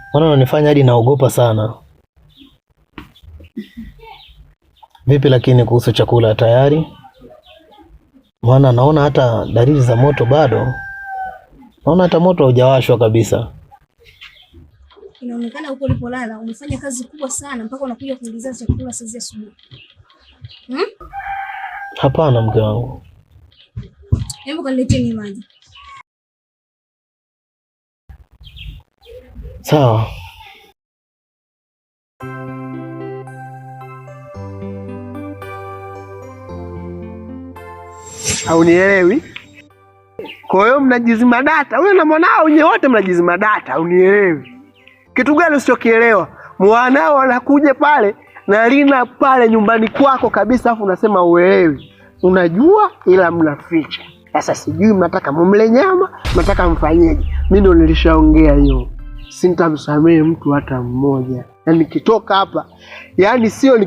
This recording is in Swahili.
Mbona unanifanya hadi naogopa sana? Vipi lakini kuhusu chakula tayari? Maana naona hata dalili za moto bado. Naona hata moto haujawashwa kabisa. Inaonekana huko ulipolala umefanya kazi kubwa sana mpaka unakuja kuuliza chakula saa hizi asubuhi. Hapana mke wangu. Hebu kaniletee maji. Sawa. Haunielewi? Kwa hiyo mnajizima data. Wewe na mwanao nyewe wote mnajizima data, haunielewi. Kitu gani usichokielewa? Mwanao anakuja pale na Lina pale nyumbani kwako kabisa, afu unasema uelewi. Unajua ila mnaficha. Sasa sijui mnataka mumle nyama, mnataka mfanyeje? Mimi ndo nilishaongea hiyo. Sintamsamehe mtu hata mmoja. Na nikitoka hapa, yani sio